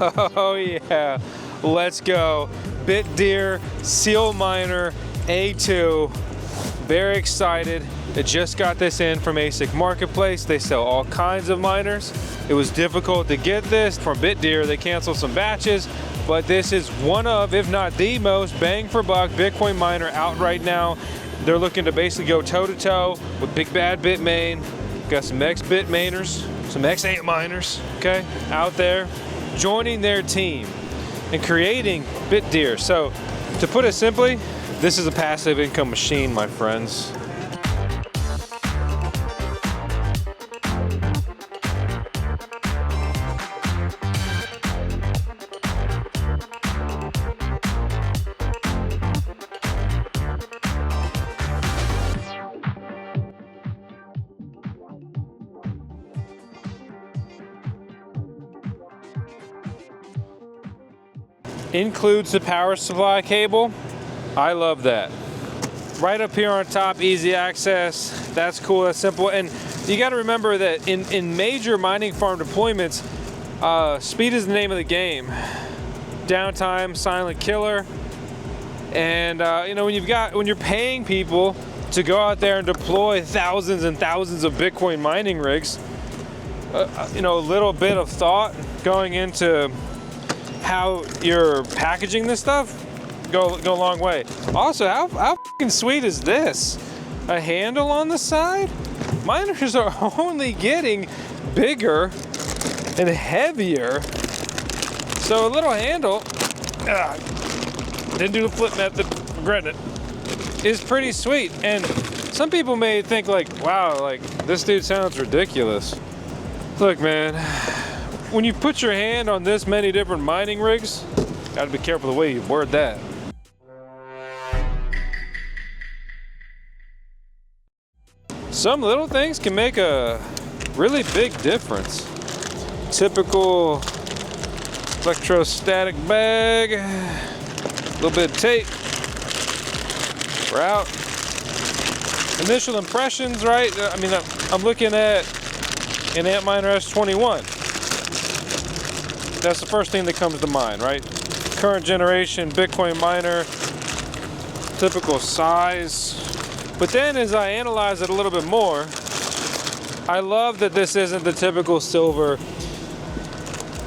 Oh yeah, let's go. Bitdeer Sealminer A2. Very excited. I just got this in from ASIC Marketplace. They sell all kinds of miners. It was difficult to get this from Bitdeer. They canceled some batches, but this is one of, if not the most bang for buck Bitcoin miner out right now. They're looking to basically go toe to toe with big bad Bitmain. Got some ex-Bitmainers, some ex-Antminers, okay, out there joining their team and creating Bitdeer. So to put it simply, this is a passive income machine, my friends. Includes the power supply cable. I love that. Right up here on top, easy access. That's cool, that's simple. And you gotta remember that in major mining farm deployments, speed is the name of the game. Downtime, silent killer. And you know, when you're paying people to go out there and deploy thousands and thousands of Bitcoin mining rigs, you know, a little bit of thought going into how you're packaging this stuff go a long way. Also, how fucking sweet is this? A handle on the side? Miners are only getting bigger and heavier. So a little handle, didn't do the flip method, regret it, is pretty sweet. And some people may think like, wow, like this dude sounds ridiculous. Look, man, when you put your hand on this many different mining rigs, gotta be careful the way you word that. Some little things can make a really big difference. Typical electrostatic bag, a little bit of tape, we're out. Initial impressions, right? I mean, I'm looking at an Antminer S21. That's the first thing that comes to mind, right? Current generation Bitcoin miner, typical size. But then as I analyze it a little bit more, I love that this isn't the typical silver.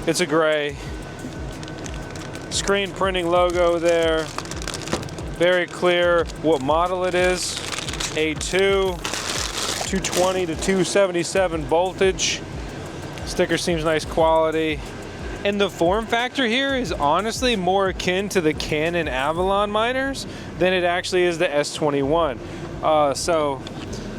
It's a gray. Screen printing logo there. Very clear what model it is. A2, 220 to 277 voltage. Sticker seems nice quality. And the form factor here is honestly more akin to the Canon Avalon miners than it actually is the S21. So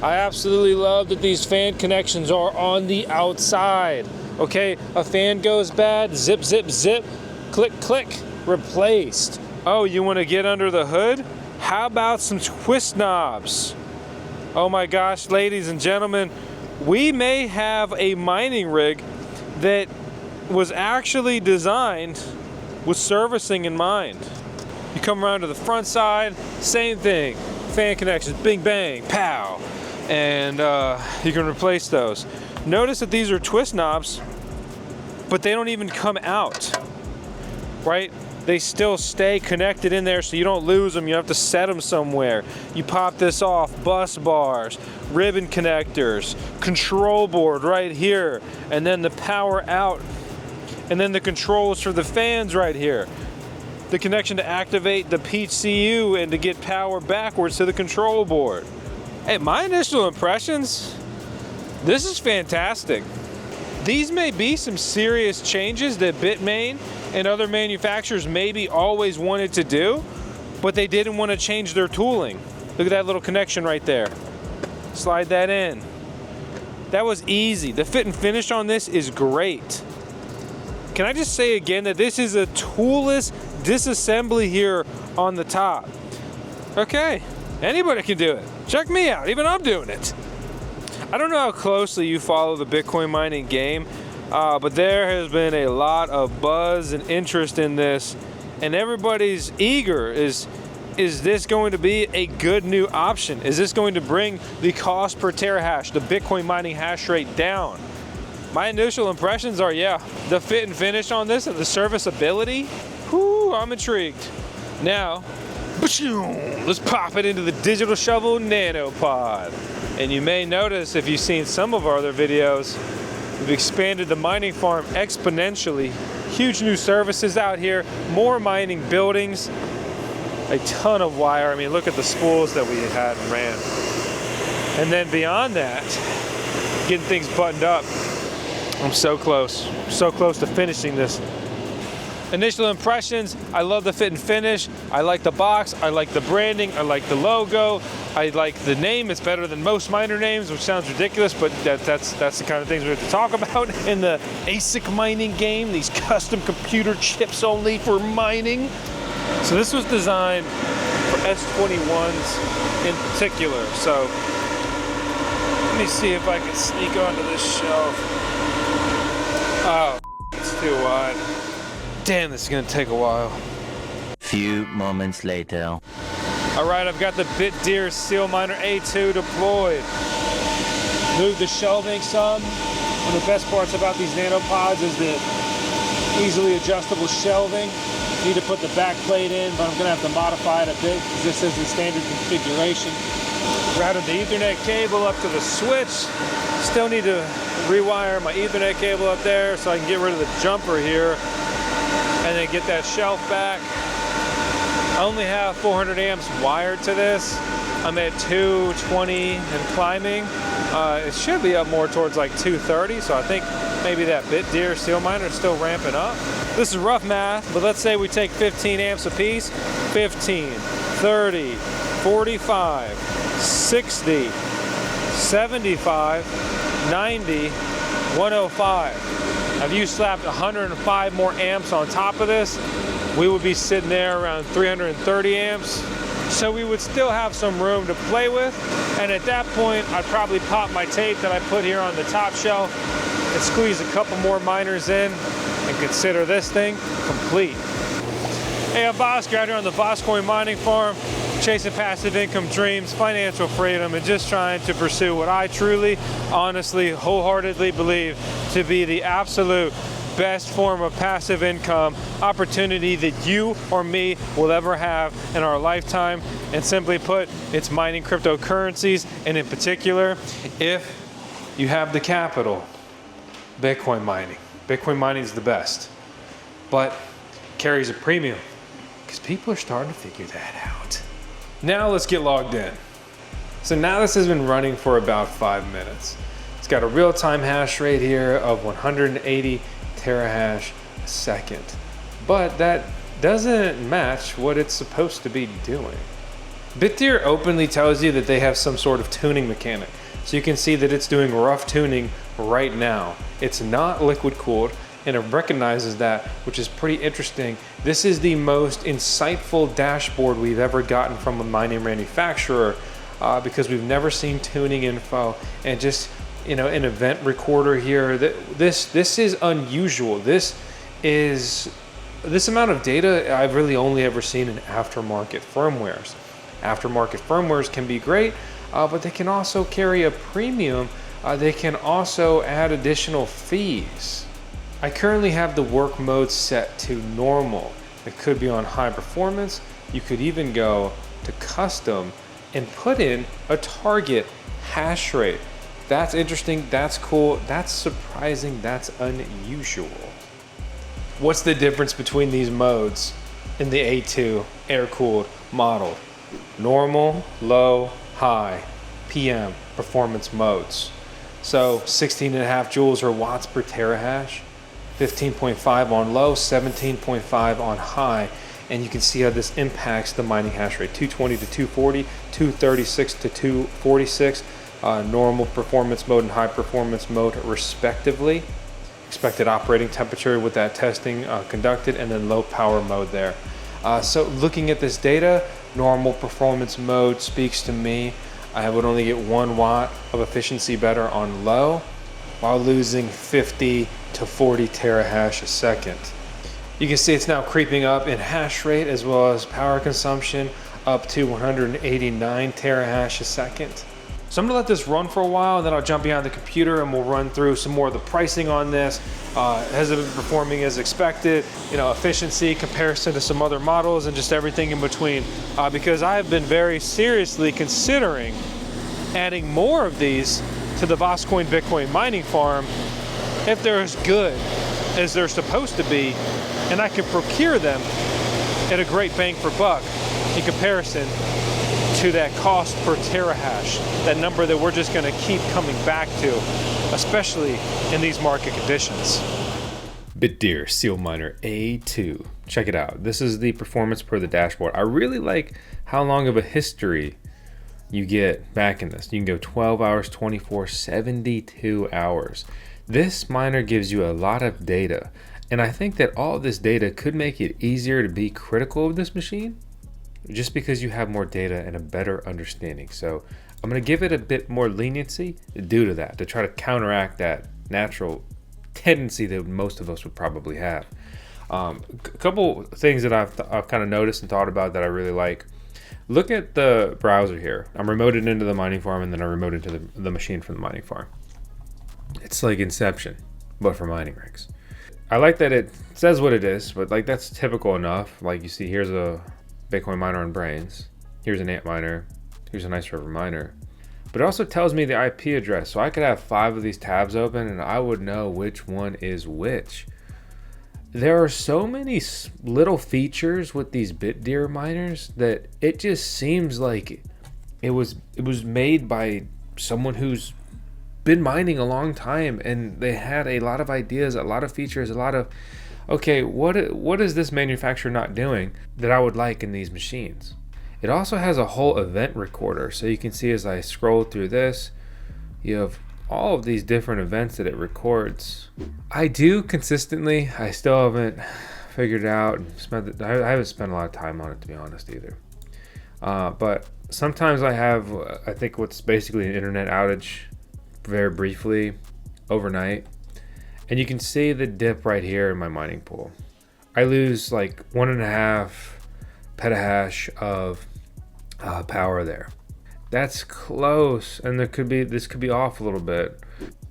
I absolutely love that these fan connections are on the outside. Okay, a fan goes bad, zip, zip, zip, click, click, replaced. Oh, you want to get under the hood? How about some twist knobs? Oh my gosh, ladies and gentlemen, we may have a mining rig that was actually designed with servicing in mind. You come around to the front side, same thing. Fan connections, bing bang, pow. And you can replace those. Notice that these are twist knobs, but they don't even come out, right? They still stay connected in there so you don't lose them. You have to set them somewhere. You pop this off, bus bars, ribbon connectors, control board right here, and then the power out. And then the controls for the fans right here. The connection to activate the PCU and to get power backwards to the control board. Hey, my initial impressions, this is fantastic. These may be some serious changes that Bitmain and other manufacturers maybe always wanted to do, but they didn't want to change their tooling. Look at that little connection right there. Slide that in. That was easy. The fit and finish on this is great. Can I just say again that this is a toolless disassembly here on the top. Okay, anybody can do it. Check me out, even I'm doing it. I don't know how closely you follow the Bitcoin mining game, but there has been a lot of buzz and interest in this, and everybody's eager. Is this going to be a good new option? Is this going to bring the cost per terahash, the Bitcoin mining hash rate down? My initial impressions are, yeah, the fit and finish on this and the serviceability, whoo, I'm intrigued. Now, let's pop it into the Digital Shovel Nanopod. And you may notice, if you've seen some of our other videos, we've expanded the mining farm exponentially. Huge new services out here, more mining buildings, a ton of wire. I mean, look at the spools that we had and ran. And then beyond that, getting things buttoned up. I'm so close to finishing this. Initial impressions, I love the fit and finish. I like the box, I like the branding, I like the logo. I like the name, it's better than most miner names, which sounds ridiculous, but that's the kind of things we have to talk about in the ASIC mining game, these custom computer chips only for mining. So this was designed for S21s in particular. So let me see if I can sneak onto this shelf. Oh, it's too wide. Damn, this is gonna take a while. Few moments later. All right, I've got the Bitdeer Sealminer A2 deployed. Moved the shelving some. One of the best parts about these nanopods is the easily adjustable shelving. Need to put the back plate in, but I'm gonna have to modify it a bit because this is the standard configuration. Routed the Ethernet cable up to the switch. Still need to rewire my Ethernet cable up there so I can get rid of the jumper here and then get that shelf back. I only have 400 amps wired to this. I'm at 220 and climbing. It should be up more towards like 230, so I think maybe that Bitdeer Sealminer is still ramping up. This is rough math, but let's say we take 15 amps a piece. 15, 30, 45, 60, 75, 90, 105. If you slapped 105 more amps on top of this, we would be sitting there around 330 amps. So we would still have some room to play with. And at that point, I'd probably pop my tape that I put here on the top shelf and squeeze a couple more miners in and consider this thing complete. Hey, I'm Vosk out here on the VoskCoin mining farm, chasing passive income dreams, financial freedom, and just trying to pursue what I truly, honestly, wholeheartedly believe to be the absolute best form of passive income opportunity that you or me will ever have in our lifetime. And simply put, it's mining cryptocurrencies, and in particular, if you have the capital, Bitcoin mining. Bitcoin mining is the best, but carries a premium because people are starting to figure that out. Now let's get logged in. So now this has been running for about 5 minutes. It's got a real-time hash rate here of 180 terahash a second, but that doesn't match what it's supposed to be doing. Bitdeer openly tells you that they have some sort of tuning mechanic. So you can see that it's doing rough tuning right now. It's not liquid cooled, and it recognizes that, which is pretty interesting. This is the most insightful dashboard we've ever gotten from a mining manufacturer because we've never seen tuning info. And just, you know, an event recorder here, this is unusual. This amount of data I've really only ever seen in aftermarket firmwares. Aftermarket firmwares can be great, but they can also carry a premium. They can also add additional fees. I currently have the work mode set to normal. It could be on high performance. You could even go to custom and put in a target hash rate. That's interesting, that's cool, that's surprising, that's unusual. What's the difference between these modes in the A2 air-cooled model? Normal, low, high, PM, performance modes. So 16.5 joules or watts per terahash, 15.5 on low, 17.5 on high. And you can see how this impacts the mining hash rate. 220 to 240, 236 to 246, normal performance mode and high performance mode respectively. Expected operating temperature with that testing conducted, and then low power mode there. So looking at this data, normal performance mode speaks to me. I would only get 1 watt of efficiency better on low, while losing 50 to 40 terahash a second. You can see it's now creeping up in hash rate as well as power consumption up to 189 terahash a second. So I'm gonna let this run for a while, and then I'll jump behind the computer and we'll run through some more of the pricing on this. Has it been performing as expected? You know, efficiency, comparison to some other models, and just everything in between. Because I've been very seriously considering adding more of these to the VoskCoin Bitcoin mining farm if they're as good as they're supposed to be, and I can procure them at a great bang for buck in comparison to that cost per terahash, that number that we're just going to keep coming back to, especially in these market conditions. Bitdeer Sealminer A2. Check it out. This is the performance per the dashboard. I really like how long of a history you get back in this. You can go 12 hours, 24, 72 hours. This miner gives you a lot of data, and I think that all of this data could make it easier to be critical of this machine just because you have more data and a better understanding. So I'm going to give it a bit more leniency due to that, to try to counteract that natural tendency that most of us would probably have. A couple things that I've kind of noticed and thought about that I really like. Look at the browser here. I'm remoted into the mining farm, and then I remote into the machine from the mining farm. It's like Inception, but for mining rigs. I like that it says what it is, but like that's typical enough. Like you see, here's a Bitcoin miner on Brains. Here's an Antminer. Here's a nice river miner. But it also tells me the IP address, so I could have 5 of these tabs open, and I would know which one is which. There are so many little features with these Bitdeer miners that it just seems like it was made by someone who's been mining a long time, and they had a lot of ideas, a lot of features, a lot of, okay, what is this manufacturer not doing that I would like in these machines? It also has a whole event recorder, so you can see as I scroll through this, you have all of these different events that it records. I do consistently, I still haven't figured out, I haven't spent a lot of time on it, to be honest, either. But sometimes I have, I think what's basically an internet outage very briefly overnight, and you can see the dip right here in my mining pool. I lose like 1.5 petahash of power there. That's close, and this could be off a little bit.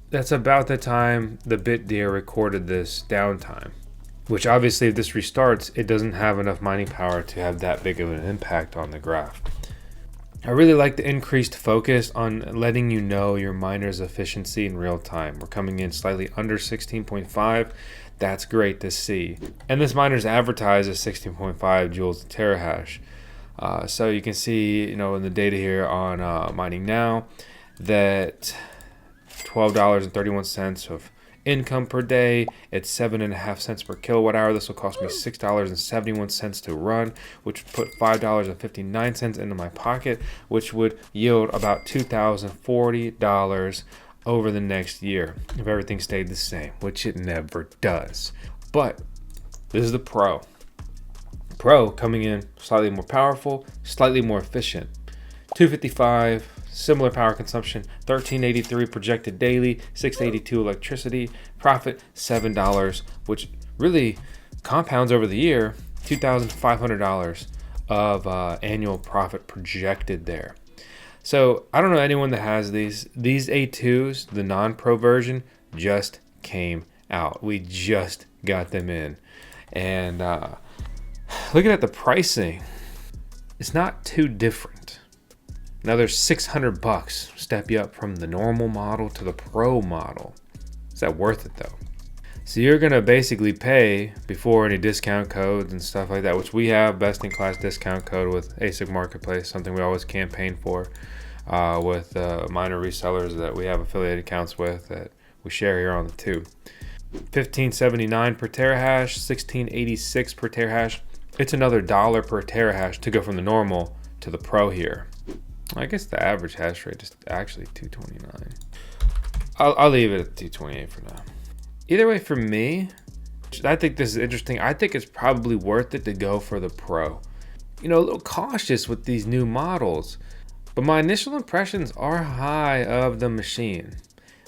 That's about the time the Bitdeer recorded this downtime, which obviously if this restarts, it doesn't have enough mining power to have that big of an impact on the graph. I really like the increased focus on letting you know your miner's efficiency in real time. We're coming in slightly under 16.5. That's great to see. And this miner's advertised as 16.5 joules per terahash. So you can see, you know, in the data here on mining now that $12.31 of income per day. It's 7.5 cents per kilowatt hour. This will cost me $6.71 to run, which would put $5.59 into my pocket, which would yield about $2,040 over the next year if everything stayed the same, which it never does. But this is the Pro. Pro coming in slightly more powerful, slightly more efficient. 255, similar power consumption, 1383 projected daily, 682 electricity, profit $7, which really compounds over the year, $2,500 of annual profit projected there. So I don't know anyone that has these. These A2s, the non-pro version, just came out. We just got them in. And looking at the pricing, it's not too different. Another $600 step you up from the normal model to the pro model. Is that worth it though? So you're gonna basically pay before any discount codes and stuff like that, which we have best in class discount code with ASIC Marketplace, something we always campaign for with miner resellers that we have affiliate accounts with that we share here on the tube. 1579 per terahash, 1686 per terahash. It's another $1 per terahash to go from the normal to the pro here. I guess the average hash rate is actually 229. I'll leave it at 228 for now. Either way, for me, I think this is interesting. I think it's probably worth it to go for the Pro. You know, a little cautious with these new models, but my initial impressions are high of the machine.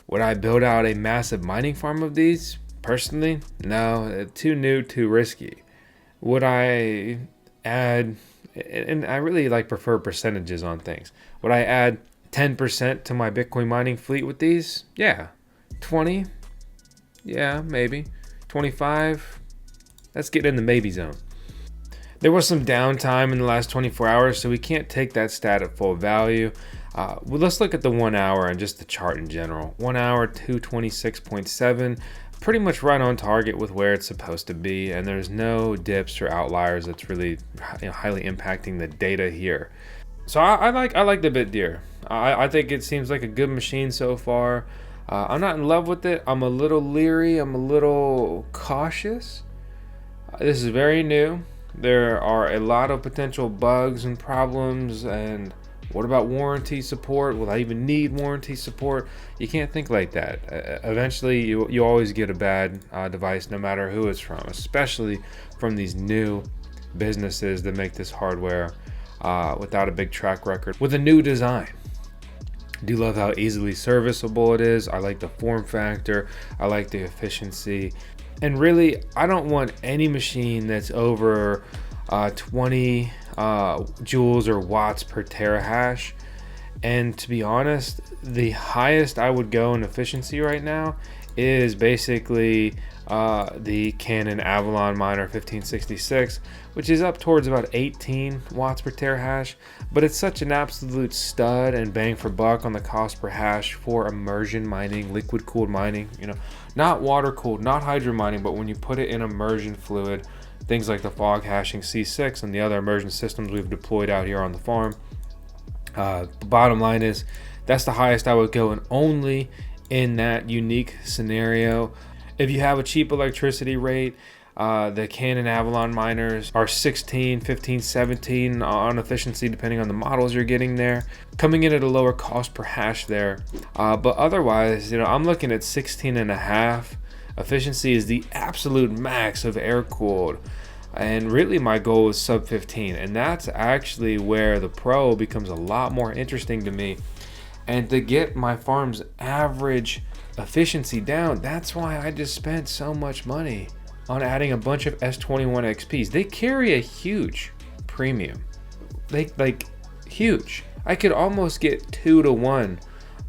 Would I build out a massive mining farm of these? Personally, no, too new, too risky. Would I add, and I really prefer percentages on things. Would I add 10% to my Bitcoin mining fleet with these? Yeah. 20? Yeah, maybe. 25? Let's get in the maybe zone. There was some downtime in the last 24 hours, so we can't take that stat at full value. Well, let's look at the 1 hour and just the chart in general. 1 hour, 226.7, pretty much right on target with where it's supposed to be, and there's no dips or outliers that's really highly impacting the data here. So I like the Bitdeer. I think it seems like a good machine so far. I'm not in love with it. I'm a little leery. I'm a little cautious. This is very new. There are a lot of potential bugs and problems. And what about warranty support? Will I even need warranty support? You can't think like that. Eventually, you always get a bad device, no matter who it's from, especially from these new businesses that make this hardware without a big track record with a new design. I do love how easily serviceable it is. I like the form factor. I like the efficiency. And really, I don't want any machine that's over 20 joules or watts per terahash. And to be honest, the highest I would go in efficiency right now is basically the Canon Avalon Miner 1566, which is up towards about 18 watts per terahash, but it's such an absolute stud and bang for buck on the cost per hash for immersion mining, liquid cooled mining, not water cooled, not hydro mining, but when you put it in immersion fluid, things like the fog hashing C6 and the other immersion systems we've deployed out here on the farm. The bottom line is that's the highest I would go, and only in that unique scenario. If you have a cheap electricity rate, the Canon Avalon miners are 16, 15, 17 on efficiency, depending on the models you're getting there, coming in at a lower cost per hash there. But otherwise, I'm looking at 16.5. Efficiency is the absolute max of air cooled. And really my goal is sub 15. And that's actually where the Pro becomes a lot more interesting to me. And to get my farm's average efficiency down, that's why I just spent so much money on adding a bunch of S21 XPs. They carry a huge premium. Like huge. I could almost get 2 to 1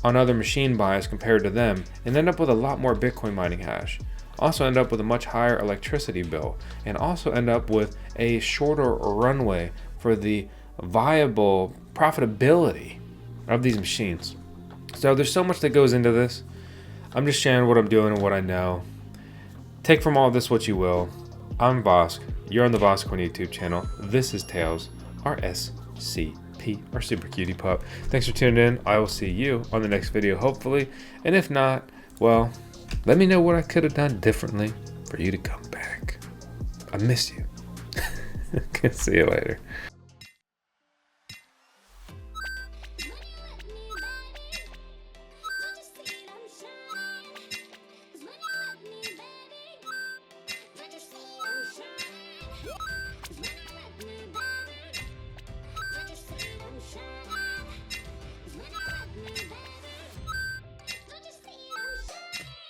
on other machine buys compared to them and end up with a lot more Bitcoin mining hash. Also end up with a much higher electricity bill, and also end up with a shorter runway for the viable profitability of these machines. So there's so much that goes into this. I'm just sharing what I'm doing and what I know. Take from all this what you will. I'm Vosk. You're on the VoskCoin YouTube channel. This is Tails, our SCP, our super cutie pup. Thanks for tuning in. I will see you on the next video, hopefully. And if not, well, let me know what I could have done differently for you to come back. I miss you. See you later.